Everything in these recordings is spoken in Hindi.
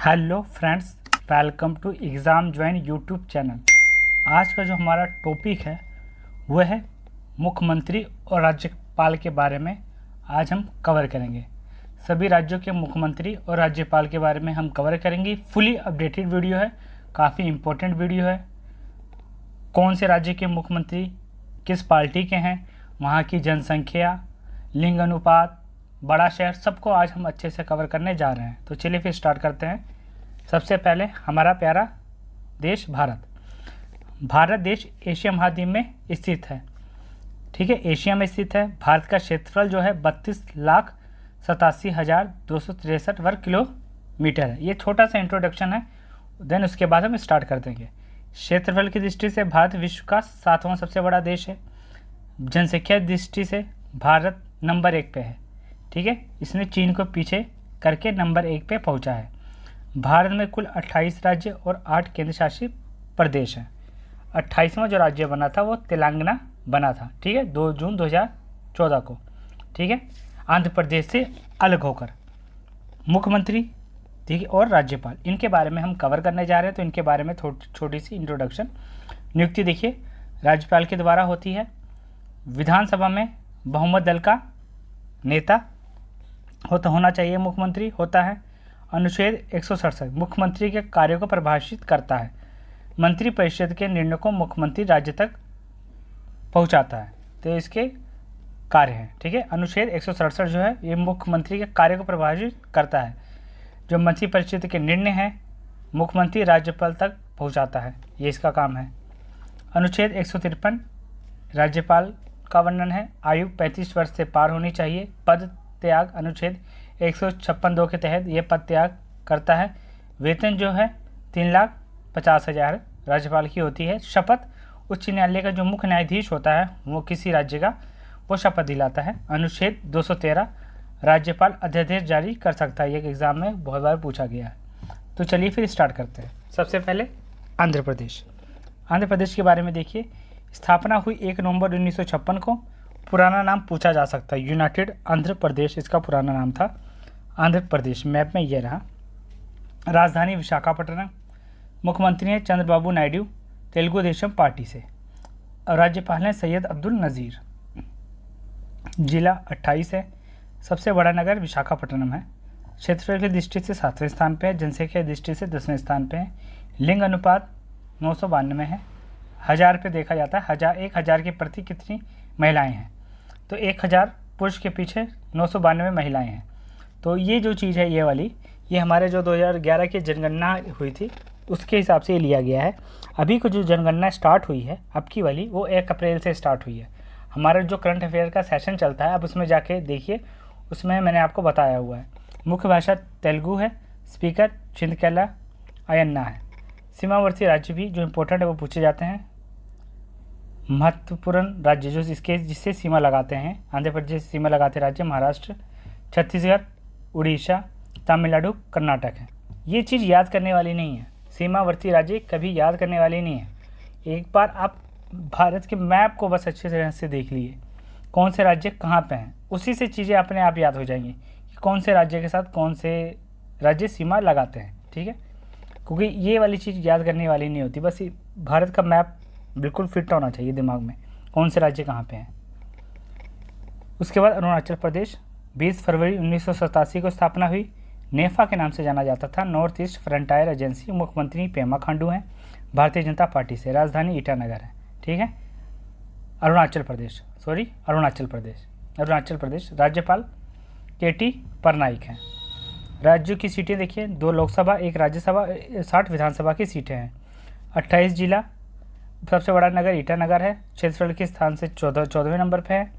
Hello friends, welcome to exam join YouTube channel. आज का जो हमारा टॉपिक है वह है मुख्यमंत्री और राज्यपाल के बारे में। आज हम कवर करेंगे सभी राज्यों के मुख्यमंत्री और राज्यपाल के बारे में हम कवर करेंगे। फुली अपडेटेड वीडियो है, काफ़ी इम्पोर्टेंट वीडियो है। कौन से राज्य के मुख्यमंत्री किस पार्टी के हैं, वहाँ की जनसंख्या, लिंग अनुपात, बड़ा शहर, सबको आज हम अच्छे से कवर करने जा रहे हैं। तो चलिए फिर स्टार्ट करते हैं। सबसे पहले हमारा प्यारा देश भारत देश एशिया महाद्वीप में स्थित है। ठीक है, एशिया में स्थित है। भारत का क्षेत्रफल जो है 32,87,263 वर्ग किलोमीटर है। ये छोटा सा इंट्रोडक्शन है, देन उसके बाद हम स्टार्ट कर देंगे। क्षेत्रफल की दृष्टि से भारत विश्व का 7वां सबसे बड़ा देश है। जनसंख्या दृष्टि से भारत नंबर 1 पे है। ठीक है, इसने चीन को पीछे करके नंबर 1 पे पहुंचा है। भारत में कुल 28 राज्य और 8 केंद्र शासित प्रदेश हैं। 28वां जो राज्य बना था वो तेलंगाना बना था। ठीक है, 2 जून 2014 को। ठीक है, आंध्र प्रदेश से अलग होकर। मुख्यमंत्री, ठीक है, और राज्यपाल, इनके बारे में हम कवर करने जा रहे हैं। तो इनके बारे में छोटी सी इंट्रोडक्शन। नियुक्ति देखिए राज्यपाल के द्वारा होती है। विधानसभा में बहुमत दल का नेता होना चाहिए, मुख्यमंत्री होता है। अनुच्छेद 167 मुख्यमंत्री के कार्यों को परिभाषित करता है। मंत्रिपरिषद के निर्णय को मुख्यमंत्री राज्य तक पहुंचाता है। तो इसके कार्य हैं। ठीक है, अनुच्छेद 167 जो है ये मुख्यमंत्री के कार्य को परिभाषित करता है। जो मंत्रिपरिषद के निर्णय हैं मुख्यमंत्री राज्यपाल तक पहुंचाता है, ये इसका काम है। अनुच्छेद 153 राज्यपाल का वर्णन है। आयु 35 वर्ष से पार होनी चाहिए। पद त्याग अनुच्छेद 156(2) के तहत ये पद त्याग करता है। वेतन जो है 3,50,000 राज्यपाल की होती है। शपथ उच्च न्यायालय का जो मुख्य न्यायाधीश होता है वो किसी राज्य का वो शपथ दिलाता है। अनुच्छेद 213 राज्यपाल अध्यादेश जारी कर सकता है। ये एग्जाम में बहुत बार पूछा गया है। तो चलिए फिर स्टार्ट करते हैं। सबसे पहले आंध्र प्रदेश। आंध्र प्रदेश के बारे में देखिए, स्थापना हुई 1 नवंबर 1956 को। पुराना नाम पूछा जा सकता है, यूनाइटेड आंध्र प्रदेश इसका पुराना नाम था। आंध्र प्रदेश मैप में ये रहा। राजधानी विशाखापट्टनम। मुख्यमंत्री हैं चंद्रबाबू नायडू, तेलुगु देशम पार्टी से। और राज्यपाल हैं सैयद अब्दुल नज़ीर। जिला 28 है। सबसे बड़ा नगर विशाखापट्टनम है। क्षेत्रफल की दृष्टि से 7वें स्थान पे है। जनसंख्या की दृष्टि से 10वें स्थान पे है। लिंग अनुपात 992 है। 1000 पे देखा जाता है। 1000 के प्रति कितनी महिलाएं हैं, तो 1000 पुरुष के पीछे 992 महिलाएं हैं। तो ये जो चीज़ है ये वाली, ये हमारे जो 2011 की जनगणना हुई थी उसके हिसाब से ये लिया गया है। अभी को जो जनगणना स्टार्ट हुई है अब की वाली, वो 1 अप्रैल से स्टार्ट हुई है। हमारा जो करंट अफेयर का सेशन चलता है अब उसमें जाके देखिए, उसमें मैंने आपको बताया हुआ है। मुख्य भाषा तेलुगु है। स्पीकर चिंदकेला अयन्ना है। सीमावर्ती राज्य भी जो इम्पोर्टेंट है वो पूछे जाते हैं। महत्वपूर्ण राज्य जो जिससे सीमा लगाते हैं, आंध्र प्रदेश से सीमा लगाते राज्य महाराष्ट्र, छत्तीसगढ़, उड़ीसा, तमिलनाडु, कर्नाटक है। ये चीज़ याद करने वाली नहीं है। सीमावर्ती राज्य कभी याद करने वाली नहीं है। एक बार आप भारत के मैप को बस अच्छे तरह से देख लिए, कौन से राज्य कहाँ पे हैं, उसी से चीज़ें अपने आप याद हो जाएंगी कि कौन से राज्य के साथ कौन से राज्य सीमा लगाते हैं। ठीक है, क्योंकि ये वाली चीज़ याद करने वाली नहीं होती। बस भारत का मैप बिल्कुल फिट होना चाहिए दिमाग में, कौन से राज्य कहाँ पे हैं। उसके बाद अरुणाचल प्रदेश। 20 फरवरी 1987 को स्थापना हुई। नेफा के नाम से जाना जाता था, नॉर्थ ईस्ट फ्रंटायर एजेंसी। मुख्यमंत्री पेमा खांडू हैं, भारतीय जनता पार्टी से। राजधानी ईटानगर है। ठीक है, अरुणाचल प्रदेश। राज्यपाल केटी परनाइक हैं। राज्यों की सीटें देखिए, 2 लोकसभा 1 राज्यसभा, 60 विधानसभा की सीटें हैं। 28 जिला। सबसे बड़ा नगर ईटानगर है। क्षेत्रफल के स्थान से 14वें नंबर पे है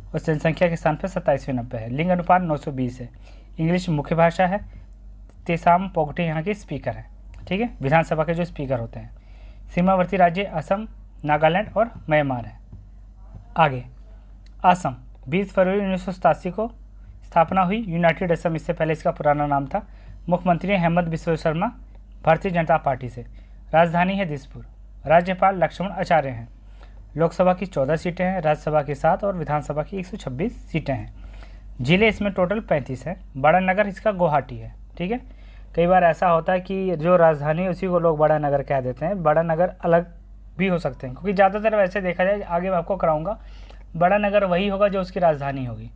और जनसंख्या के स्थान पर 27वें नंबर पे है। लिंग अनुपात 920 है। इंग्लिश मुख्य भाषा है। तेसाम पोगटे यहाँ के स्पीकर हैं। ठीक है, विधानसभा के जो स्पीकर होते हैं। सीमावर्ती राज्य असम, नागालैंड और म्यांमार है। आगे असम। 20 फरवरी 1987 को स्थापना हुई। यूनाइटेड असम इससे पहले इसका पुराना नाम था। मुख्यमंत्री हेमंत बिस्वा शर्मा, भारतीय जनता पार्टी से। राजधानी है दिसपुर। राज्यपाल लक्ष्मण आचार्य हैं। लोकसभा की 14 सीटें हैं, राज्यसभा की 7 और विधानसभा की 126 सीटें हैं। जिले इसमें टोटल 35 हैं। बड़ा नगर इसका गुवाहाटी है। ठीक है, कई बार ऐसा होता है कि जो राजधानी है उसी को लोग बड़ा नगर कह देते हैं, बड़ा नगर अलग भी हो सकते हैं, क्योंकि ज़्यादातर वैसे देखा जाए, आगे मैं आपको कराऊंगा, बड़ा नगर वही होगा जो उसकी राजधानी होगी,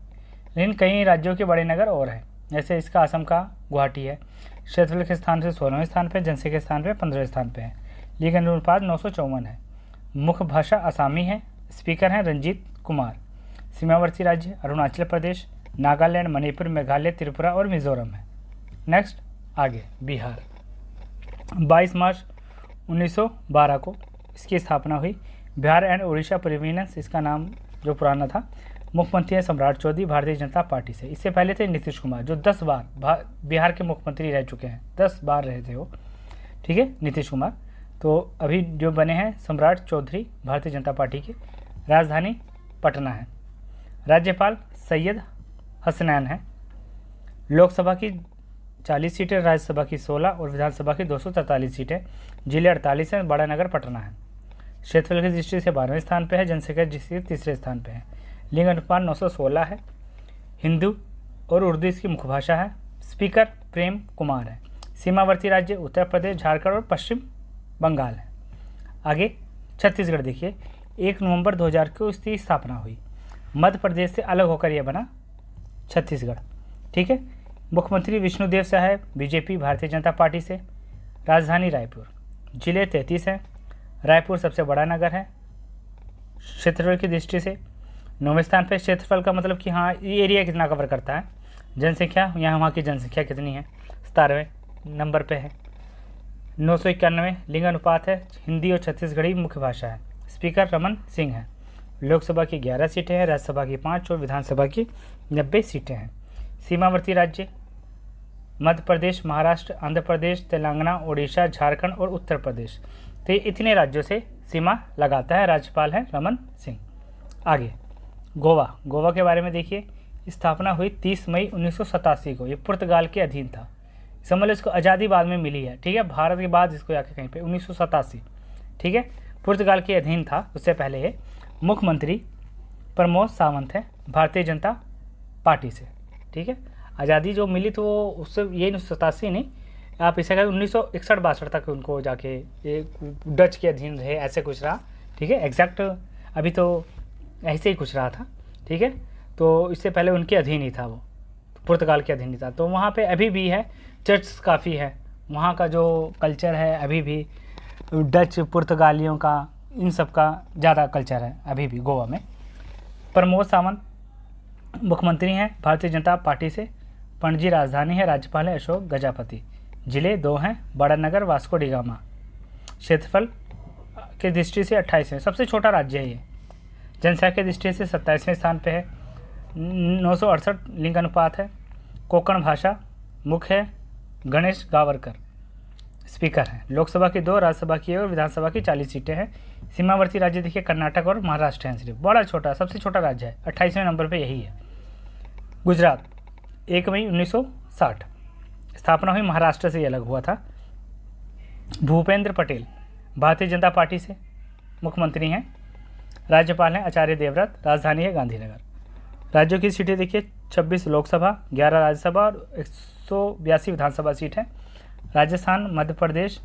लेकिन कई राज्यों के बड़े नगर और हैं, जैसे इसका असम का गुवाहाटी है। क्षेत्रफल के स्थान से 16वें स्थान पर, जनसंख्या के स्थान पर 15वें स्थान पर है। लिंग अनुपात 954 है। मुख्य भाषा आसामी है। स्पीकर हैं रंजीत कुमार। सीमावर्ती राज्य अरुणाचल प्रदेश, नागालैंड, मणिपुर, मेघालय, त्रिपुरा और मिजोरम है। नेक्स्ट आगे बिहार। 22 मार्च 1912 को इसकी स्थापना हुई। बिहार एंड उड़ीसा प्रोविंस इसका नाम जो पुराना था। मुख्यमंत्री है सम्राट चौधरी, भारतीय जनता पार्टी से। इससे पहले थे नीतीश कुमार जो 10 बार बिहार के मुख्यमंत्री रह चुके हैं, 10 बार रहे थे वो, ठीक है, नीतीश कुमार। तो अभी जो बने हैं सम्राट चौधरी, भारतीय जनता पार्टी के। राजधानी पटना है। राज्यपाल सैयद हसनैन है। लोकसभा की 40 सीटें, राज्यसभा की 16 और विधानसभा की 243 सीटें। जिले 48 हैं। बड़ा नगर पटना है। क्षेत्रफल की दृष्टि से 12वें स्थान पर है। जनसंख्या दृष्टि से तीसरे स्थान पर है। लिंग अनुपात 916 है। हिंदू और उर्दू इसकी मुख्य भाषा है। स्पीकर प्रेम कुमार है। सीमावर्ती राज्य उत्तर प्रदेश, झारखंड और पश्चिम बंगाल है। आगे छत्तीसगढ़ देखिए। 1 नवंबर 2000 को इसकी स्थापना हुई। मध्य प्रदेश से अलग होकर यह बना छत्तीसगढ़, ठीक है। मुख्यमंत्री विष्णुदेव साय, बीजेपी, भारतीय जनता पार्टी से। राजधानी रायपुर। जिले 33 हैं। रायपुर सबसे बड़ा नगर है क्षेत्रफल की दृष्टि से। 9वें स्थान पर। क्षेत्रफल का मतलब कि हाँ ये एरिया कितना कवर करता है। जनसंख्या, यहाँ वहाँ की जनसंख्या कितनी है, 17वें नंबर पे है। 991। लिंग अनुपात है। हिंदी और छत्तीसगढ़ी मुख्य भाषा है। स्पीकर रमन सिंह है। लोकसभा की 11 सीटें हैं, राज्यसभा की 5 और विधानसभा की 90 सीटें हैं। सीमावर्ती राज्य मध्य प्रदेश, महाराष्ट्र, आंध्र प्रदेश, तेलंगाना, उड़ीसा, झारखंड और उत्तर प्रदेश। तो ये इतने राज्यों से सीमा लगाता है। राज्यपाल है रमन सिंह। आगे गोवा। गोवा के बारे में देखिए। स्थापना हुई 30 मई 1987 को। ये पुर्तगाल के अधीन था। समझ लो इसको आज़ादी बाद में मिली है, ठीक है, भारत के बाद इसको जाके कहीं पे 1987, ठीक है, पुर्तगाल के अधीन था, उससे पहले ये। मुख्यमंत्री प्रमोद सावंत है, भारतीय जनता पार्टी से, ठीक है। आज़ादी जो मिली तो वो उससे ये 1987 नहीं, आप इसे कहें 1961-62 तक उनको जाके ये डच के अधीन रहे, ऐसे कुछ रहा, ठीक है। एग्जैक्ट अभी तो ऐसे ही कुछ रहा था, ठीक है। तो इससे पहले उनके अधीन ही था वो, पुर्तगाल के अधीन ही था। तो वहाँ पे अभी भी है, चर्च काफ़ी है, वहाँ का जो कल्चर है अभी भी डच पुर्तगालियों का इन सब का ज़्यादा कल्चर है अभी भी गोवा में। प्रमोद सावंत मुख्यमंत्री हैं भारतीय जनता पार्टी से। पणजी राजधानी है। राज्यपाल है अशोक गजापति। जिले 2 हैं, बड़ा नगर, वास्को डी गामा। क्षेत्रफल की दृष्टि से 28 है, सबसे छोटा राज्य है ये। जनसंख्या की दृष्टि से 27वें स्थान पे है। 968 लिंग अनुपात है। कोंकण भाषा मुख्य है। गणेश गावरकर स्पीकर हैं। लोकसभा की 2, राज्यसभा की और विधानसभा की 40 सीटें हैं। सीमावर्ती राज्य देखिए कर्नाटक और महाराष्ट्र हैं सिर्फ, बड़ा छोटा, सबसे छोटा राज्य है, 28वें नंबर पे यही है। गुजरात 1 मई 1960 स्थापना हुई, महाराष्ट्र से अलग हुआ था। भूपेंद्र पटेल भारतीय जनता पार्टी से मुख्यमंत्री हैं। राज्यपाल हैं आचार्य देवव्रत। राजधानी है गांधीनगर। राज्यों की सीटें देखिए 26 लोकसभा, 11 राज्यसभा और 182 विधानसभा सीट है। राजस्थान, मध्य प्रदेश,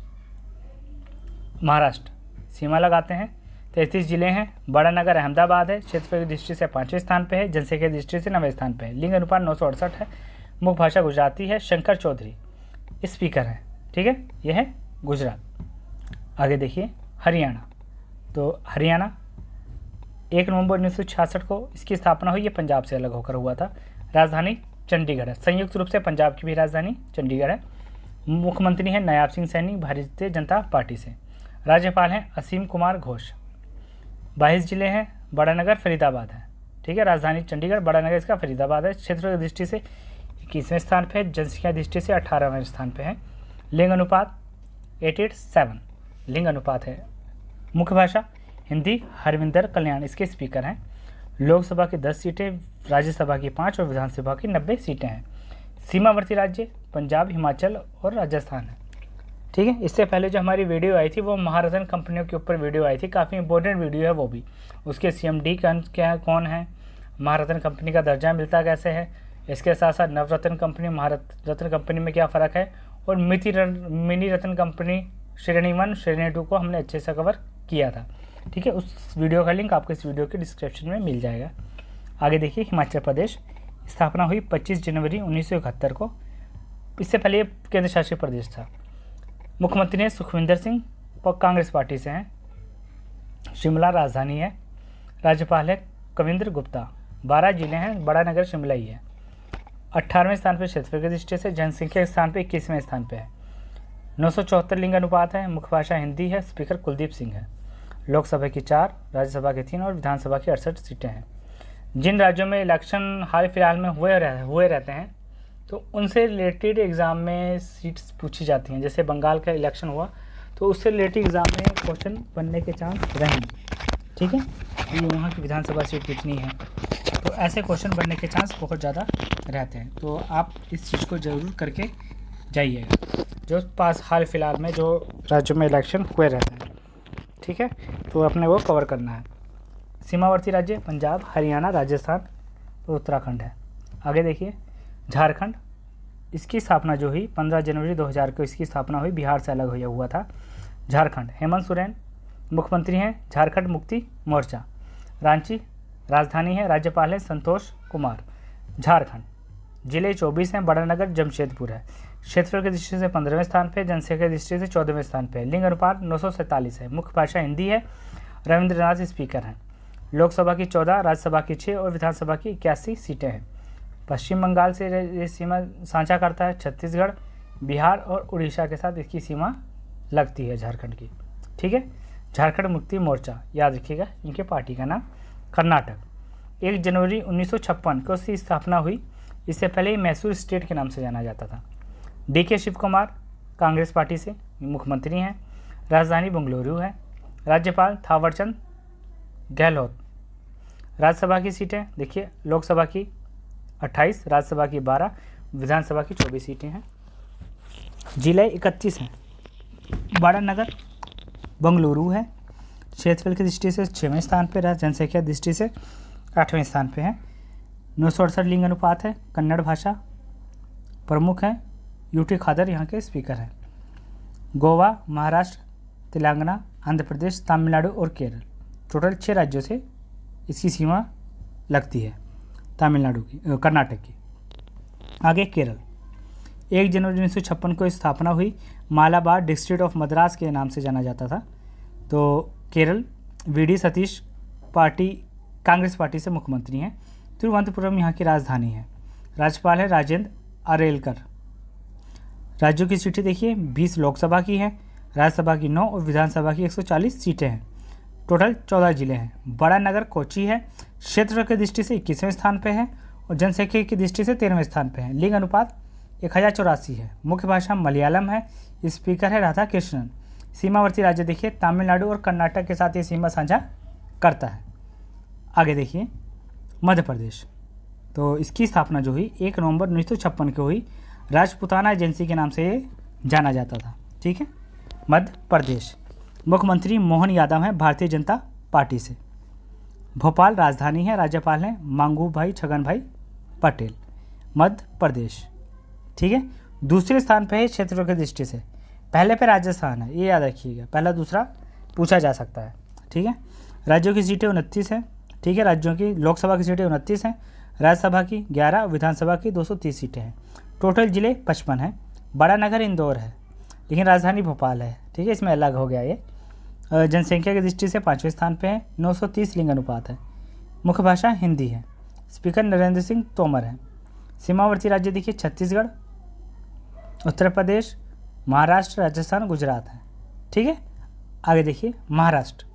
महाराष्ट्र सीमा लगाते हैं। 33 जिले हैं। बड़ा नगर अहमदाबाद है। क्षेत्रफल की दृष्टि से 5वें स्थान पे है। जनसंख्या की दृष्टि से 9वें स्थान पे है। लिंग अनुपात 968 है। मुख्य भाषा गुजराती है। शंकर चौधरी स्पीकर हैं, ठीक है। यह है गुजरात। आगे देखिए हरियाणा। तो हरियाणा 1 नवंबर 1966 को इसकी स्थापना हुई। ये पंजाब से अलग होकर हुआ था। राजधानी चंडीगढ़ है। संयुक्त रूप से पंजाब की भी राजधानी चंडीगढ़ है। मुख्यमंत्री हैं नायाब सिंह सैनी, भारतीय जनता पार्टी से। राज्यपाल हैं असीम कुमार घोष। 22 जिले हैं। बड़ा नगर फरीदाबाद है, ठीक है। राजधानी चंडीगढ़, बड़ा नगर इसका फरीदाबाद है। क्षेत्र की दृष्टि से 21वें स्थान पे है। जनसंख्या की दृष्टि से 18वें स्थान पे है। लिंग अनुपात 887 लिंग अनुपात है। मुख्य भाषा हिंदी। हरविंदर कल्याण इसके स्पीकर हैं। लोकसभा की 10 सीटें, राज्यसभा की 5 और विधानसभा की 90 सीटें हैं। सीमावर्ती राज्य पंजाब, हिमाचल और राजस्थान है, ठीक है। इससे पहले जो हमारी वीडियो आई थी वो महारत्न कंपनियों के ऊपर वीडियो आई थी, काफ़ी इंपॉर्टेंट वीडियो है वो भी। उसके CMD क्या कौन है, महारत्न कंपनी का दर्जा मिलता कैसे है, इसके साथ साथ नवरत्न कंपनी, महारत्न कंपनी में क्या फ़र्क है और मिनी रत्न कंपनी श्रेणी 1 श्रेणी 2 को हमने अच्छे से कवर किया था। ठीक है, उस वीडियो का लिंक आपको इस वीडियो के डिस्क्रिप्शन में मिल जाएगा। आगे देखिए, हिमाचल प्रदेश स्थापना हुई 25 जनवरी 1971 को। इससे पहले ये केंद्र शासित प्रदेश था। मुख्यमंत्री हैं सुखविंदर सिंह, कांग्रेस पार्टी से हैं। शिमला राजधानी है। राज्यपाल है कविंद्र गुप्ता। 12 जिले हैं, बड़ा नगर शिमला ही है। 18वें स्थान पर क्षेत्रफल की दृष्टि से, जनसंख्या के स्थान पर 21वें स्थान पर है। 974 लिंग अनुपात है। मुख्य भाषा हिंदी है। स्पीकर कुलदीप सिंह है। लोकसभा की 4, राज्यसभा की 3 और विधानसभा की 68 सीटें हैं। जिन राज्यों में इलेक्शन हाल फिलहाल में हुए रहते हैं तो उनसे रिलेटेड एग्ज़ाम में सीट्स पूछी जाती हैं। जैसे बंगाल का इलेक्शन हुआ तो उससे रिलेटेड एग्ज़ाम में क्वेश्चन बनने के चांस रहेंगे। ठीक है, ये वहाँ की विधानसभा सीट कितनी है, तो ऐसे क्वेश्चन बनने के चांस बहुत ज़्यादा रहते हैं। तो आप इस चीज़ को ज़रूर करके जाइएगा, जो पास हाल फिलहाल में जो राज्यों में इलेक्शन हुए रहते हैं। ठीक है, तो अपने वो कवर करना है। सीमावर्ती राज्य पंजाब, हरियाणा, राजस्थान और उत्तराखंड है। आगे देखिए, झारखंड, इसकी स्थापना जो हुई 15 जनवरी 2000 को इसकी स्थापना हुई, बिहार से अलग हुआ था झारखंड। हेमंत सोरेन मुख्यमंत्री हैं। झारखंड मुक्ति मोर्चा। रांची राजधानी है। राज्यपाल है संतोष कुमार। झारखंड जिले 24 हैं, बड़ा नगर जमशेदपुर है। क्षेत्रफल की दृष्टि से 15वें स्थान पे, जनसंख्या की दृष्टि से 14वें स्थान पे। लिंग अनुपात 947 है। मुख्य भाषा हिंदी है। रविंद्रनाथ स्पीकर हैं। लोकसभा की 14, राज्यसभा की 6 और विधानसभा की 81 सीटें हैं। पश्चिम बंगाल से ये सीमा साझा करता है। छत्तीसगढ़, बिहार और उड़ीसा के साथ इसकी सीमा लगती है झारखंड की। ठीक है, झारखंड मुक्ति मोर्चा, याद रखिएगा इनके पार्टी का नाम। कर्नाटक 1 जनवरी 1956 को इसकी स्थापना हुई। इससे पहले मैसूर स्टेट के नाम से जाना जाता था। DK शिव कुमार कांग्रेस पार्टी से मुख्यमंत्री हैं। राजधानी बेंगलुरु है। राज्यपाल थावरचंद गहलोत। राज्यसभा की सीटें देखिए, लोकसभा की 28, राज्यसभा की 12, विधानसभा की 24 सीटें हैं। जिले 31 हैं। बड़ा नगर बेंगलुरु है। क्षेत्रफल की दृष्टि से 6वें स्थान पर है। जनसंख्या दृष्टि से 8वें स्थान पर है। 968 लिंग अनुपात है। कन्नड़ भाषा प्रमुख है। UT खादर यहाँ के स्पीकर हैं। गोवा, महाराष्ट्र, तेलंगाना, आंध्र प्रदेश, तमिलनाडु और केरल, टोटल 6 राज्यों से इसकी सीमा लगती है, तमिलनाडु की, कर्नाटक की। आगे केरल, 1 जनवरी 1956 को स्थापना हुई। मालाबार डिस्ट्रिक्ट ऑफ मद्रास के नाम से जाना जाता था। तो Kerala VD Satish party, Congress party से मुख्यमंत्री हैं। तिरुवनंतपुरम यहाँ की राजधानी है। राज्यपाल है राजेंद्र आरेलकर। राज्यों की सीटें देखिए, 20 लोकसभा की है, राज्यसभा की 9 और विधानसभा की 140 सीटें हैं। टोटल 14 जिले हैं। बड़ा नगर कोची है। क्षेत्र की दृष्टि से 21वें स्थान पे है और जनसंख्या की दृष्टि से 13वें स्थान पे है। लिंग अनुपात 1084 है। मुख्य भाषा मलयालम है। स्पीकर है राधा कृष्णन। सीमावर्ती राज्य देखिए, तमिलनाडु और कर्नाटक के साथ ये सीमा साझा करता है। आगे देखिए, मध्य प्रदेश, तो इसकी स्थापना जो हुई 1 नवंबर 1956 को हुई। राजपुताना एजेंसी के नाम से ये जाना जाता था। ठीक है, मध्य प्रदेश, मुख्यमंत्री मोहन यादव हैं, भारतीय जनता पार्टी से। भोपाल राजधानी है। राज्यपाल हैं मांगू भाई छगन भाई पटेल। मध्य प्रदेश, ठीक है, दूसरे स्थान पे है क्षेत्रों की दृष्टि से। पहले पे राजस्थान है, ये याद रखिएगा, पहला दूसरा पूछा जा सकता है। ठीक है, राज्यों की सीटें 29 हैं। ठीक है, राज्यों की लोकसभा की सीटें 29 हैं, राज्यसभा की 11, विधानसभा की 230 सीटें हैं। टोटल जिले 55 हैं। बड़ा नगर इंदौर है, लेकिन राजधानी भोपाल है। ठीक है, इसमें अलग हो गया ये। जनसंख्या की दृष्टि से 5वें स्थान पे है। 930 लिंग अनुपात है। मुख्य भाषा हिंदी है। स्पीकर नरेंद्र सिंह तोमर हैं। सीमावर्ती राज्य देखिए, छत्तीसगढ़, उत्तर प्रदेश, महाराष्ट्र, राजस्थान, गुजरात है। ठीक है, आगे देखिए, महाराष्ट्र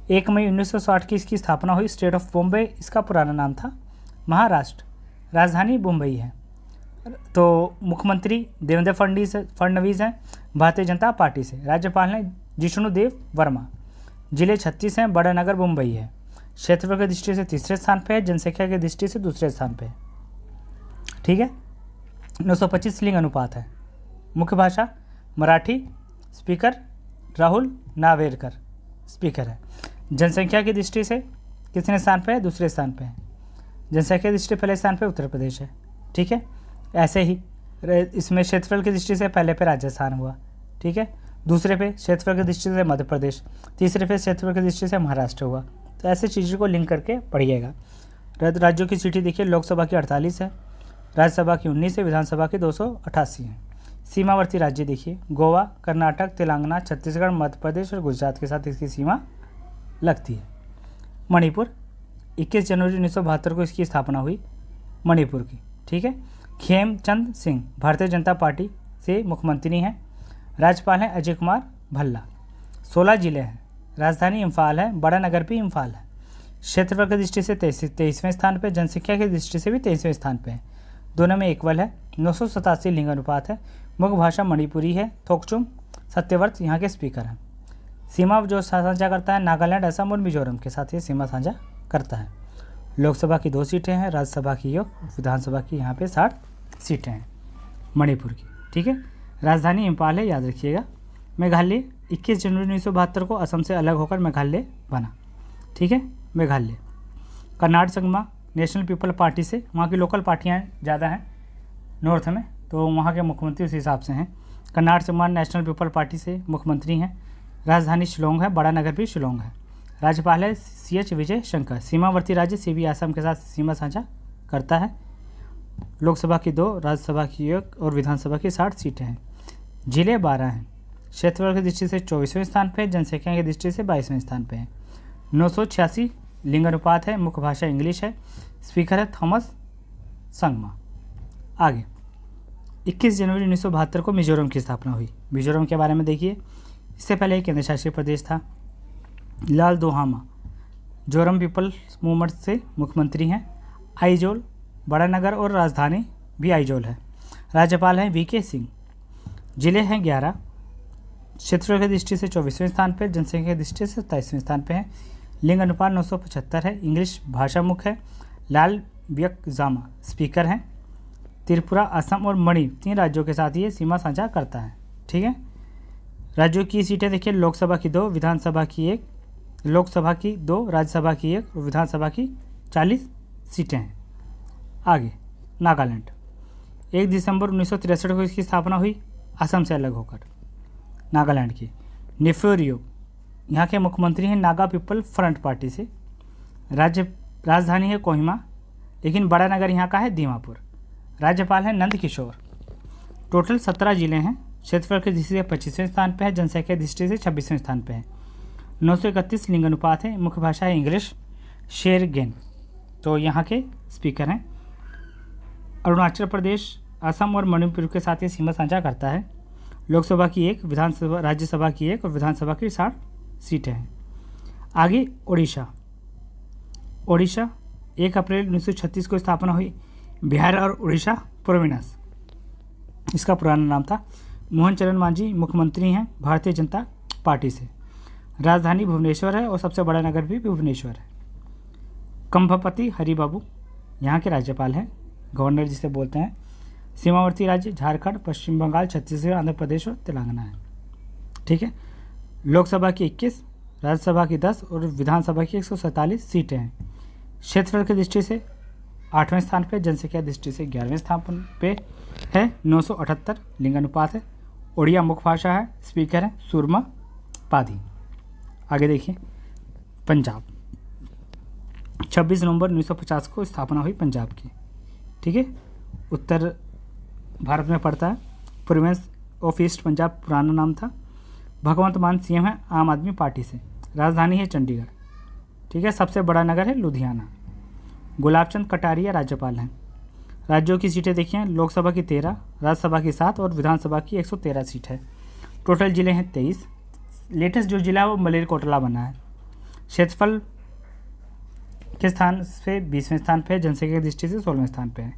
1 मई 1960 की इसकी स्थापना हुई। स्टेट ऑफ बॉम्बे इसका पुराना नाम था। महाराष्ट्र, राजधानी मुंबई है। तो मुख्यमंत्री देवेंद्र फडणवीस हैं, भारतीय जनता पार्टी से। राज्यपाल हैं जिष्णुदेव वर्मा। जिले 36 हैं। बड़ा नगर मुंबई है। क्षेत्रफल की दृष्टि से 3रे स्थान पे है। जनसंख्या की दृष्टि से 2रे स्थान पे है। ठीक है, 925 लिंग अनुपात है। मुख्य भाषा मराठी। स्पीकर राहुल नावेरकर स्पीकर है। जनसंख्या की दृष्टि से कितने स्थान पे है? 2रे स्थान पे है। जनसंख्या की दृष्टि पहले स्थान पे उत्तर प्रदेश है। ठीक है, ऐसे ही इसमें क्षेत्रफल की दृष्टि से पहले पे राजस्थान हुआ, ठीक है, दूसरे पे क्षेत्रफल की दृष्टि से मध्य प्रदेश, तीसरे पे क्षेत्रफल की दृष्टि से महाराष्ट्र हुआ। तो ऐसे चीज़ों को लिंक करके पढ़िएगा। राज्यों की सीटें देखिए, लोकसभा की 48 है, राज्यसभा की 19 है, विधानसभा की 288 है। सीमावर्ती राज्य देखिए, गोवा, कर्नाटक, तेलंगाना, छत्तीसगढ़, मध्य प्रदेश और गुजरात के साथ इसकी सीमा लगती है। मणिपुर, 21 जनवरी 1972 को इसकी स्थापना हुई मणिपुर की, ठीक है। खेमचंद सिंह भारतीय जनता पार्टी से मुख्यमंत्री हैं। राज्यपाल हैं अजय कुमार भल्ला। 16 जिले हैं, राजधानी इम्फाल है, बड़ा नगर भी इम्फाल है। क्षेत्रफल की दृष्टि से 23वें स्थान पर, जनसंख्या की दृष्टि से भी 23वें स्थान पर है, दोनों में इक्वल है। 987 लिंग अनुपात है। मुख्य भाषा मणिपुरी है। थोकचुम सत्यव्रत यहाँ के स्पीकर हैं। सीमा जो साझा करता है नागालैंड, असम और मिजोरम के साथ ये सीमा साझा करता है। लोकसभा की 2 सीटें हैं, राज्यसभा की 1, विधानसभा की यहाँ पे 60 सीटें हैं मणिपुर की, ठीक है। राजधानी इम्फाल है, याद रखिएगा। मेघालय, 21 जनवरी 1972 को असम से अलग होकर मेघालय बना, ठीक है, Meghalaya. Karnataka Sangma national people party से, वहाँ की लोकल पार्टियाँ ज़्यादा हैं नॉर्थ में, तो वहाँ के मुख्यमंत्री उस हिसाब से हैं। Karnataka Sangma national people party से मुख्यमंत्री हैं। राजधानी शिलोंग है, बड़ा नगर भी शिलोंग है। राज्यपाल है CH विजय शंकर। सीमावर्ती राज्य सीबी असम के साथ सीमा साझा करता है। लोकसभा की 2, राज्यसभा की 1 और विधानसभा की 60 सीटें हैं। जिले 12 हैं। क्षेत्रफल की दृष्टि से 24वें स्थान पे, जनसंख्या की दृष्टि से 22वें स्थान पे है। 986 लिंग अनुपात है। मुख्य भाषा इंग्लिश है। स्पीकर है थॉमस संगमा। आगे 21 जनवरी 1972 को मिजोरम की स्थापना हुई। मिजोरम के बारे में देखिए, इससे पहले एक केंद्र शासित प्रदेश था। लाल दोहामा जोरम पीपल्स मूवमेंट से मुख्यमंत्री हैं। आइजोल, बड़ा नगर और राजधानी भी आइजोल है। राज्यपाल हैं VK सिंह। जिले हैं 11। क्षेत्रफल की दृष्टि से 24वें स्थान पर, जनसंख्या की दृष्टि से 27वें स्थान पर है। लिंग अनुपात 975 है। इंग्लिश भाषा मुख्य है। लाल ब्यकजामा स्पीकर हैं। त्रिपुरा, असम और मणि 3 राज्यों के साथ ये सीमा साझा करता है, ठीक है। राज्यों की सीटें देखिए, लोकसभा की 2, विधानसभा की 1, लोकसभा की 2, राज्यसभा की 1 और विधानसभा की 40 सीटें हैं। आगे नागालैंड, 1 दिसंबर 1963 को इसकी स्थापना हुई, असम से अलग होकर। नागालैंड की निफोरियो यहाँ के मुख्यमंत्री हैं नागा पीपल फ्रंट पार्टी से। राजधानी है कोहिमा, लेकिन बड़ा नगर यहाँ का है दीमापुर। राज्यपाल हैं नंद किशोर। टोटल 17 जिले हैं। क्षेत्रफल की दृष्टि से 25वें स्थान पर है, जनसंख्या की दृष्टि से 26वें स्थान पर है। 931 लिंग अनुपात है। मुख्य भाषा है इंग्लिश। शेरगेन तो यहाँ के स्पीकर हैं। अरुणाचल प्रदेश, असम और मणिपुर के साथ ये सीमा साझा करता है। लोकसभा की 1, विधानसभा राज्यसभा की 1 और विधानसभा की 60 सीटें हैं। आगे उड़ीसा, 1 अप्रैल 1936 को स्थापना हुई। बिहार और उड़ीसा प्रोविंस इसका पुराना नाम था। मोहन चरण मांझी मुख्यमंत्री हैं भारतीय जनता पार्टी से। राजधानी भुवनेश्वर है और सबसे बड़ा नगर भी भुवनेश्वर है। कंभपति हरिबाबू यहाँ के राज्यपाल हैं, गवर्नर जिसे बोलते हैं। सीमावर्ती राज्य झारखंड, पश्चिम बंगाल, छत्तीसगढ़, आंध्र प्रदेश और तेलंगाना है, ठीक है। लोकसभा की 21, राज्यसभा की 10 और विधानसभा की 147 सीटें हैं। क्षेत्रफल की दृष्टि से 8वें स्थान पे, जनसंख्या दृष्टि से 11वें स्थान पे है। 978 लिंग अनुपात है। उड़िया मुख्य भाषा है। स्पीकर है सुरमा पाधी। आगे देखिए पंजाब, 26 नवंबर 1950 को स्थापना हुई पंजाब की, ठीक है। उत्तर भारत में पड़ता है। प्रोविंस ऑफ ईस्ट पंजाब पुराना नाम था। भगवंत मान CM है आम आदमी पार्टी से। राजधानी है चंडीगढ़, ठीक है। सबसे बड़ा नगर है लुधियाना। गुलाबचंद कटारिया राज्यपाल हैं। राज्यों की सीटें देखिए, लोकसभा की 13, राज्यसभा की 7 और विधानसभा की 113 सीट है। टोटल जिले हैं 23। लेटेस्ट जो जिला है वो मलेरकोटला बना है। क्षेत्रफल के स्थान से 20वें स्थान पे है, जनसंख्या की दृष्टि से 16वें स्थान पे है।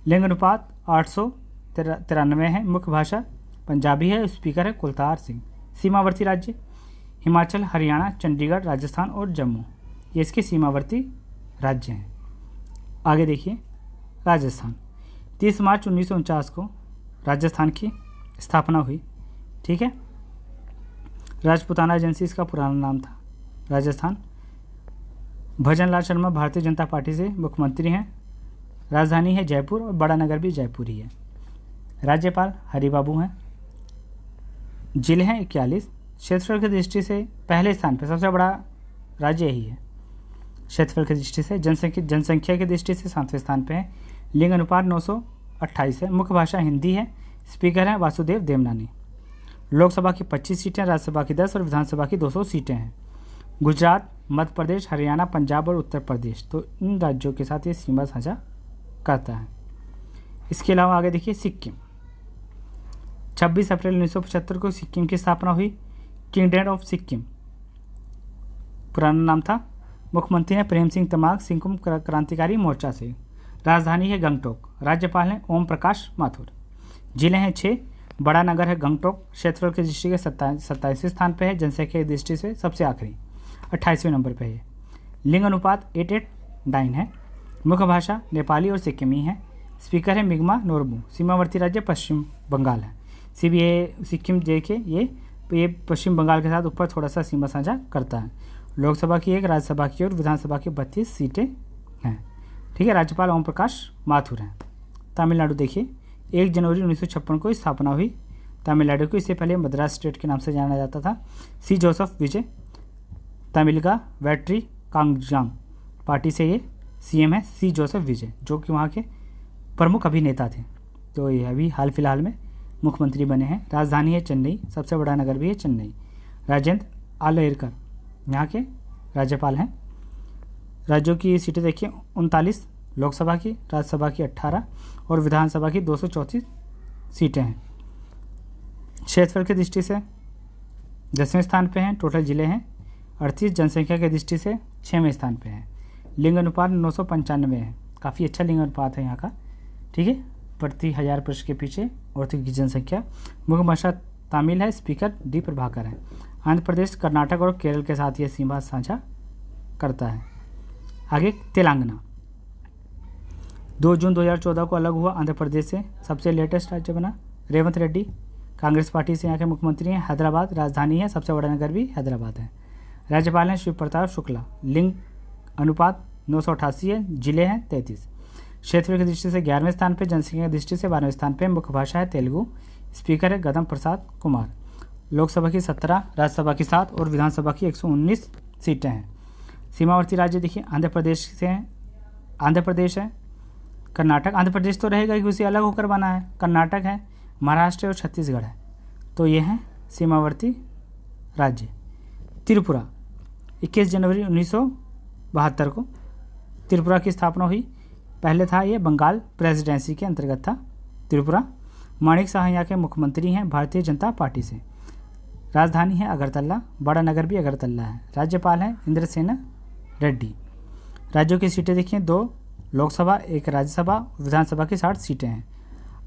लिंग अनुपात 893 है। मुख्य भाषा पंजाबी है। स्पीकर है कुलतार सिंह। सीमावर्ती राज्य हिमाचल, हरियाणा, चंडीगढ़, राजस्थान और जम्मू, ये इसके सीमावर्ती राज्य हैं। आगे देखिए राजस्थान, 30 मार्च 1949 को राजस्थान की स्थापना हुई, ठीक है। राजपूताना एजेंसी इसका पुराना नाम था। राजस्थान, भजन लाल शर्मा भारतीय जनता पार्टी से मुख्यमंत्री हैं। राजधानी है जयपुर और बड़ा नगर भी जयपुर ही है। राज्यपाल हरिबाबू हैं। जिले हैं 41। क्षेत्रफल की दृष्टि से पहले स्थान पर, सबसे बड़ा राज्य यही है क्षेत्रफल की दृष्टि से। जनसंख्या की दृष्टि से 7वें स्थान पे है। लिंग अनुपात 928 है। मुख्य भाषा हिंदी है। स्पीकर हैं वासुदेव देवनानी। लोकसभा की 25 सीटें, राज्यसभा की 10 और विधानसभा की 200 सीटें हैं। गुजरात, मध्य प्रदेश, हरियाणा, पंजाब और उत्तर प्रदेश, तो इन राज्यों के साथ ये सीमा साझा करता है। इसके अलावा आगे देखिए सिक्किम। 26 अप्रैल 1975 को सिक्किम की स्थापना हुई। किंगडम ऑफ सिक्किम पुराना नाम था। मुख्यमंत्री हैं प्रेम सिंह तमांग, सिक्किम क्रांतिकारी मोर्चा से। राजधानी है गंगटोक। राज्यपाल हैं ओम प्रकाश माथुर। जिले हैं 6। बड़ा नगर है गंगटोक। क्षेत्रफल की दृष्टि से 27वें स्थान पर है। जनसंख्या की दृष्टि से सबसे आखिरी 28वें नंबर पर है। लिंग अनुपात 889 है। मुख्य भाषा नेपाली और सिक्किमी है। स्पीकर है मिगमा नोरबू। सीमावर्ती राज्य पश्चिम बंगाल है। सिक्किम देखिए ये पश्चिम बंगाल के साथ ऊपर थोड़ा सा सीमा साझा करता है। लोकसभा की 1, राज्यसभा की और विधानसभा की 32 सीटें हैं। ठीक है। राज्यपाल ओम प्रकाश माथुर हैं। तमिलनाडु देखिए 1 जनवरी 1956 को स्थापना हुई तमिलनाडु को। इससे पहले मद्रास स्टेट के नाम से जाना जाता था। सी जोसेफ विजय तमिलगा वैट्री कांगजाम पार्टी से ये सीएम है। सी जोसेफ विजय जो कि वहाँ के प्रमुख अभिनेता थे, तो ये अभी हाल फिलहाल में मुख्यमंत्री बने हैं। राजधानी है चेन्नई। सबसे बड़ा नगर भी है चेन्नई। राजेंद्र आलेरकर यहाँ के राज्यपाल हैं। राज्यों की सीटें देखिए 39 लोकसभा की, राज्यसभा की 18 और विधानसभा की 234 सीटें हैं। क्षेत्रफल की दृष्टि से 10वें स्थान पे हैं। टोटल जिले हैं 38। जनसंख्या की दृष्टि से 6वें स्थान पे हैं। लिंग अनुपात 995 है। काफ़ी अच्छा लिंग अनुपात है यहाँ का। ठीक है। प्रति 1000 पुरुष के पीछे औरतों की जनसंख्या। मुख्य भाषा तमिल है। स्पीकर डी प्रभाकर है। आंध्र प्रदेश, कर्नाटक और केरल के साथ ये सीमा साझा करता है। आगे तेलंगाना 2 जून 2014 को अलग हुआ आंध्र प्रदेश से। सबसे लेटेस्ट राज्य बना। रेवंत रेड्डी कांग्रेस पार्टी से यहाँ के मुख्यमंत्री हैं। हैदराबाद राजधानी है। सबसे बड़ा नगर भी हैदराबाद है। राज्यपाल हैं शिव प्रताप शुक्ला। लिंग अनुपात 988 है। जिले हैं 33। क्षेत्र की दृष्टि से 11वें स्थान पर, जनसंख्या की दृष्टि से 12वें स्थान पर। मुख्य भाषा है तेलुगु। स्पीकर है गदम प्रसाद कुमार। लोकसभा की 17, राज्यसभा की 7 और विधानसभा की 119 सीटें हैं। सीमावर्ती राज्य देखिए आंध्र प्रदेश से हैं। आंध्र प्रदेश है, कर्नाटक, आंध्र प्रदेश तो रहेगा कि उसे अलग होकर बना है। कर्नाटक है, महाराष्ट्र और छत्तीसगढ़ है, तो ये हैं सीमावर्ती राज्य। त्रिपुरा 21 जनवरी 1972 को त्रिपुरा की स्थापना हुई। पहले था ये बंगाल प्रेसिडेंसी के अंतर्गत था त्रिपुरा। माणिक साह यहाँ के मुख्यमंत्री हैं भारतीय जनता पार्टी से। राजधानी है अगरतला। बड़ा नगर भी अगरतला है। राज्यपाल हैं इंद्रसेना रेड्डी। राज्यों की सीटें देखिए 2 लोकसभा, 1 राज्यसभा, विधानसभा की 60 सीटें हैं।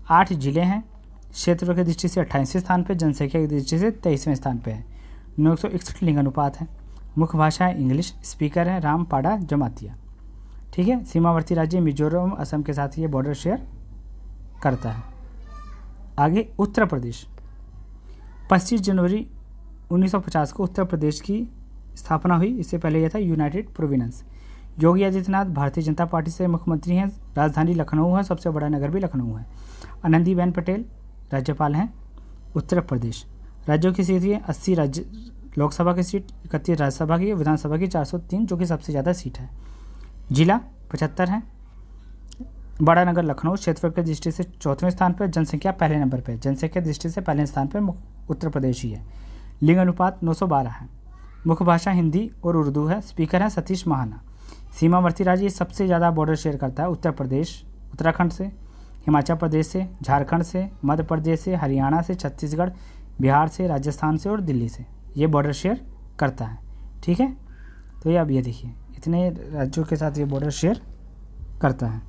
8 जिले हैं। क्षेत्र की दृष्टि से 28वें स्थान पर, जनसंख्या की दृष्टि से 23वें स्थान पर है। 961 लिंग अनुपात है। मुख्य भाषा है इंग्लिश। स्पीकर है रामपाड़ा जमातिया। ठीक है। सीमावर्ती राज्य मिजोरम, असम के साथ ये बॉर्डर शेयर करता है। आगे उत्तर प्रदेश 25 जनवरी 1950 को उत्तर प्रदेश की स्थापना हुई। इससे पहले यह था United province. Yogi Adityanath Bharatiya Janata party से मुख्यमंत्री हैं। राजधानी लखनऊ है। सबसे बड़ा नगर भी लखनऊ है। आनंदीबेन पटेल राज्यपाल हैं उत्तर प्रदेश। राज्यों की सीट है 80 राज्य, लोकसभा की सीट 31, राज्यसभा की, विधानसभा की 403 जो कि सबसे ज़्यादा सीट है। जिला 75 है। बड़ा नगर लखनऊ। क्षेत्रफल की दृष्टि से 4वें स्थान पर, जनसंख्या पहले नंबर पर। जनसंख्या की दृष्टि से पहले स्थान पर उत्तर प्रदेश ही है। लिंग अनुपात 912 है। मुख्य भाषा हिंदी और उर्दू है। स्पीकर हैं सतीश महाना। सीमावर्ती राज्य सबसे ज़्यादा बॉर्डर शेयर करता है उत्तर प्रदेश, उत्तराखंड से, हिमाचल प्रदेश से, झारखंड से, मध्य प्रदेश से, हरियाणा से, छत्तीसगढ़, बिहार से, राजस्थान से और दिल्ली से ये बॉर्डर शेयर करता है। ठीक है। तो ये अब ये देखिए इतने राज्यों के साथ ये बॉर्डर शेयर करता है।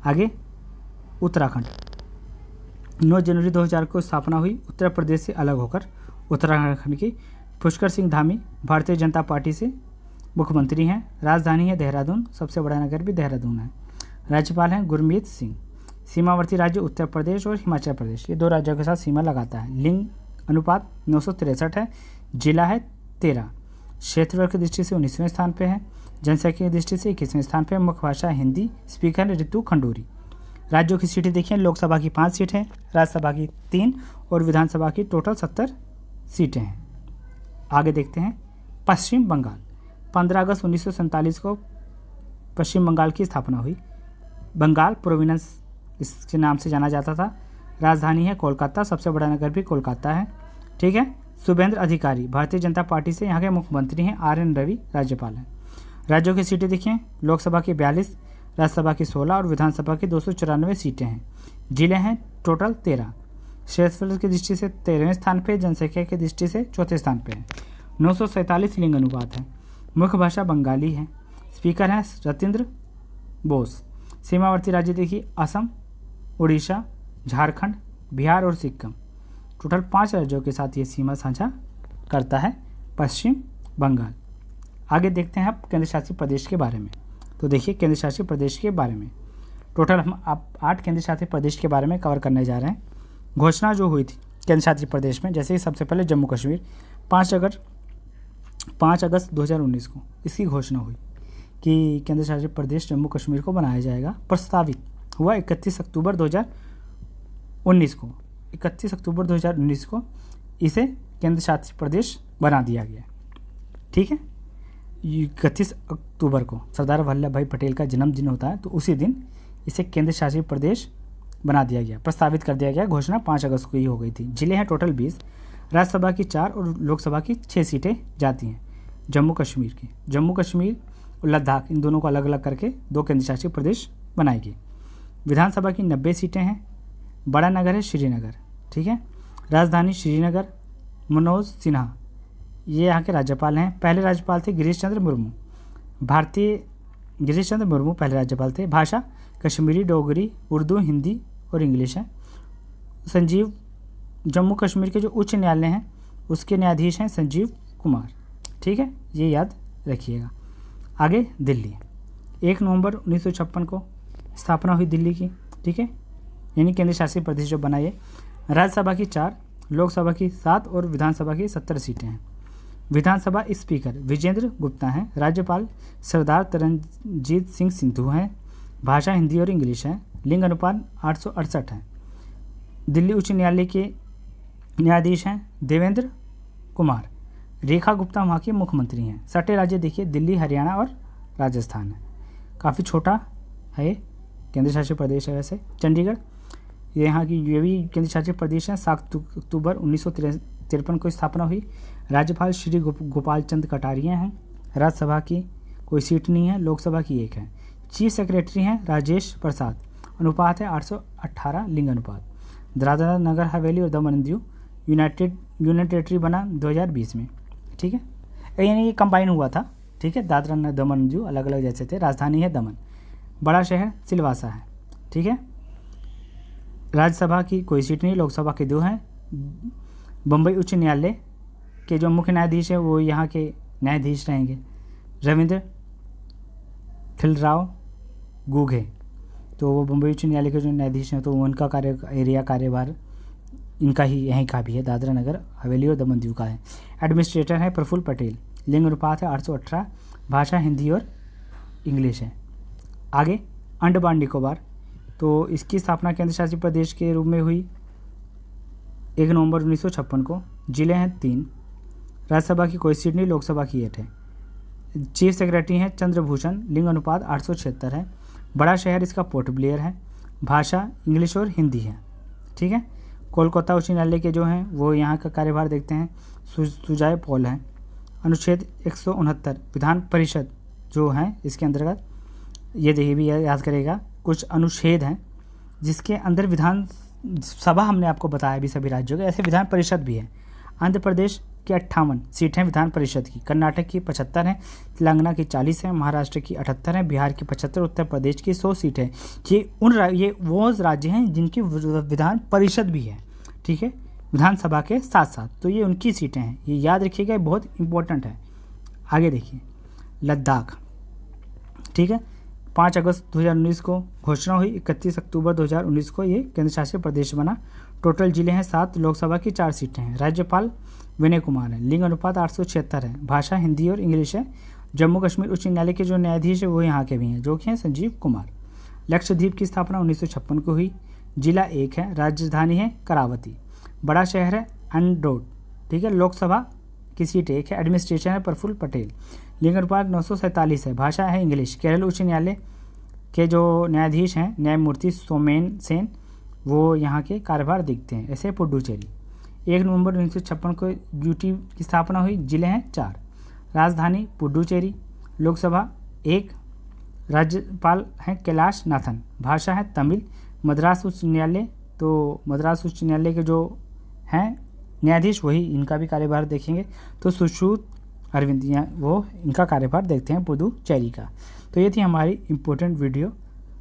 आगे उत्तराखंड 9 जनवरी 2000 को स्थापना हुई। उत्तर प्रदेश से अलग होकर उत्तराखंड की। पुष्कर सिंह धामी भारतीय जनता पार्टी से मुख्यमंत्री हैं। राजधानी है देहरादून। सबसे बड़ा नगर भी देहरादून है। राज्यपाल हैं गुरमीत सिंह। सीमावर्ती राज्य उत्तर प्रदेश और हिमाचल प्रदेश, ये 2 राज्यों के साथ सीमा लगाता है। लिंग अनुपात 963 है। जिला है 13। क्षेत्रफल की दृष्टि से 19वें स्थान पर है। जनसंख्या की दृष्टि से 21वें स्थान पर। मुख्य भाषा हिंदी। स्पीकर ऋतु खंडूरी। राज्यों की सीटें देखिए, लोकसभा की 5 सीटें, राज्यसभा की 3 और विधानसभा की टोटल 70 सीटें हैं। आगे देखते हैं पश्चिम बंगाल। 15 अगस्त 1947 को पश्चिम बंगाल की स्थापना हुई। बंगाल प्रोविंस इसके नाम से जाना जाता था। राजधानी है कोलकाता, सबसे बड़ा नगर भी कोलकाता है। ठीक है। शुभेंद्र अधिकारी भारतीय जनता पार्टी से यहाँ के मुख्यमंत्री हैं। RN रवि राज्यपाल हैं। राज्यों की सीटें देखिए, लोकसभा की 42, राज्यसभा की 16 और विधानसभा की 294 सीटें हैं। जिले हैं टोटल 13। क्षेत्रफल की दृष्टि से 13वें स्थान पे, जनसंख्या की दृष्टि से चौथे स्थान पे है। 947 लिंग अनुपात है। मुख्य भाषा बंगाली है। स्पीकर हैं रतिंद्र बोस। सीमावर्ती राज्य देखिए, असम, उड़ीसा, झारखंड, बिहार और सिक्किम। टोटल 5 राज्यों के साथ ये सीमा साझा करता है पश्चिम बंगाल। आगे देखते हैं आप केंद्र शासित प्रदेश के बारे में। तो देखिए केंद्र शासित प्रदेश के बारे में टोटल हम आप 8 केंद्र शासित प्रदेश के बारे में कवर करने जा रहे हैं। घोषणा जो हुई थी केंद्र शासित प्रदेश में, जैसे कि सबसे पहले जम्मू कश्मीर 5 अगस्त 2019 को इसकी घोषणा हुई कि केंद्र शासित प्रदेश जम्मू कश्मीर को बनाया जाएगा। प्रस्तावित हुआ 31 अक्टूबर 2019 को। 31 अक्टूबर 2019 को इसे केंद्र शासित प्रदेश बना दिया गया। ठीक है। 31 अक्टूबर को सरदार वल्लभ भाई पटेल का जन्मदिन होता है, तो उसी दिन इसे केंद्र शासित प्रदेश बना दिया गया, प्रस्तावित कर दिया गया। घोषणा 5 अगस्त को ही हो गई थी। जिले हैं टोटल 20, राज्यसभा की 4 और लोकसभा की 6 सीटें जाती हैं जम्मू कश्मीर और लद्दाख, इन दोनों को अलग अलग करके 2 केंद्र शासित प्रदेश बनाई गई। विधानसभा की 90 सीटें हैं। बड़ा नगर है श्रीनगर। ठीक है। राजधानी श्रीनगर। मनोज सिन्हा ये यहाँ के राज्यपाल हैं। पहले राज्यपाल थे गिरीश चंद्र मुर्मू पहले राज्यपाल थे। भाषा कश्मीरी, डोगरी, उर्दू, हिंदी और इंग्लिश है। जम्मू कश्मीर के जो उच्च न्यायालय हैं उसके न्यायाधीश हैं संजीव कुमार। ठीक है, ये याद रखिएगा। आगे दिल्ली, 1 नवंबर 1956 को स्थापना हुई दिल्ली की। ठीक है, यानी केंद्र शासित प्रदेश जो बनाए। राज्यसभा की 4, लोकसभा की 7 और विधानसभा की 70 सीटें हैं। विधानसभा स्पीकर विजेंद्र गुप्ता हैं। राज्यपाल सरदार तरनजीत सिंह सिंधु हैं। भाषा हिंदी और इंग्लिश है। लिंग अनुपात 868 है। दिल्ली उच्च न्यायालय के न्यायाधीश हैं देवेंद्र कुमार। रेखा गुप्ता वहाँ के मुख्यमंत्री हैं। सटे राज्य देखिए, दिल्ली, हरियाणा और राजस्थान है। काफ़ी छोटा है, केंद्र शासित प्रदेश है। वैसे चंडीगढ़ ये यहाँ की ये भी केंद्र शासित प्रदेश है। 7 अक्टूबर 1953 को स्थापना हुई। राज्यपाल श्री गोपाल चंद कटारिया हैं। राज्यसभा की कोई सीट नहीं है। लोकसभा की 1 है। चीफ सेक्रेटरी हैं राजेश प्रसाद। अनुपात है 818 लिंग अनुपात। दादरा नगर हवेली और दमन दीव यूनियन टेरिटरी बना 2020 में। ठीक है, यानी ये कंबाइन हुआ था। ठीक है, दादरा दमन दीव अलग अलग जैसे थे। राजधानी है दमन। बड़ा शहर सिलवासा है। ठीक है, राज्यसभा की कोई सीट नहीं। लोकसभा के 2 हैं। बम्बई उच्च न्यायालय के जो मुख्य न्यायाधीश है वो यहाँ के न्यायाधीश रहेंगे रविंद्र खिलराव गुघे। तो वो बम्बई उच्च न्यायालय के जो न्यायाधीश हैं तो उनका कार्यभार इनका ही यहीं का भी है। दादरा नगर हवेली और दमन दीव का है। एडमिनिस्ट्रेटर है प्रफुल्ल पटेल। लिंग अनुपात है 818। भाषा हिंदी और इंग्लिश है। आगे अंडमान निकोबार, तो इसकी स्थापना केंद्र शासित प्रदेश के रूप में हुई 1 नवंबर 1956 को। जिले हैं 3, राज्यसभा की कोई सीट नहीं। लोकसभा की 8 है। चीफ सेक्रेटरी हैं चंद्रभूषण। लिंग अनुपात 876 है। बड़ा शहर इसका पोर्ट ब्लेयर है। भाषा इंग्लिश और हिंदी है। ठीक है, कोलकाता उच्च न्यायालय के जो हैं वो यहाँ का कार्यभार देखते हैं सुजय पॉल हैं। अनुच्छेद 169 विधान परिषद जो हैं इसके अंतर्गत, ये देखिए भी याद करेगा, कुछ अनुच्छेद हैं जिसके अंदर विधान सभा हमने आपको बताया भी सभी राज्यों के, ऐसे विधान परिषद भी है। आंध्र प्रदेश की 58 सीट हैं विधान परिषद की। कर्नाटक की 75 हैं। तेलंगाना की 40 हैं। महाराष्ट्र की 78 हैं। बिहार की 75, उत्तर प्रदेश की 100 सीट है। ये वो राज्य हैं जिनकी विधान परिषद भी है। ठीक है, विधानसभा के साथ साथ, तो ये उनकी सीटें हैं। ये याद रखिएगा, बहुत इंपॉर्टेंट है। आगे देखिए लद्दाख। ठीक है, 5 अगस्त 2019 को घोषणा हुई। 31 अक्टूबर 2019 को ये केंद्र शासित प्रदेश बना। टोटल जिले हैं 7, लोकसभा की 4 सीटें हैं। राज्यपाल विनय कुमार है। लिंग अनुपात 876 है। भाषा हिंदी और इंग्लिश है। जम्मू कश्मीर उच्च न्यायालय के जो न्यायाधीश है वो यहाँ के भी हैं, जो कि हैं संजीव कुमार। लक्षद्वीप की स्थापना 1956 को हुई। जिला एक है, राजधानी है करावती, बड़ा शहर है अंडोट, ठीक है। लोकसभा की सीट एक है, एडमिनिस्ट्रेशन है प्रफुल्ल पटेल। लिंग अनुपात 947 है, भाषा है इंग्लिश। केरल उच्च न्यायालय के जो न्यायाधीश हैं न्यायमूर्ति सोमेन सेन, वो यहाँ के कार्यभार देखते हैं। ऐसे पुडुचेरी 1 नवंबर 1956 को यूटी की स्थापना हुई। जिले हैं 4, राजधानी पुडुचेरी, लोकसभा 1, राज्यपाल हैं कैलाश नाथन, भाषा है तमिल। मद्रास उच्च न्यायालय, तो मद्रास उच्च न्यायालय के जो हैं न्यायाधीश वही इनका भी कार्यभार देखेंगे, तो सुश्रुत अरविंद वो इनका कार्यभार देखते हैं पुडुचेरी का। तो ये थी हमारी इम्पोर्टेंट वीडियो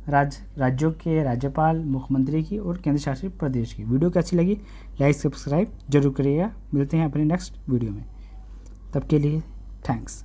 राज्यों के राज्यपाल, मुख्यमंत्री की और केंद्र शासित प्रदेश की। वीडियो कैसी लगी लाइक सब्सक्राइब जरूर करिएगा। मिलते हैं अपने नेक्स्ट वीडियो में, तब के लिए थैंक्स।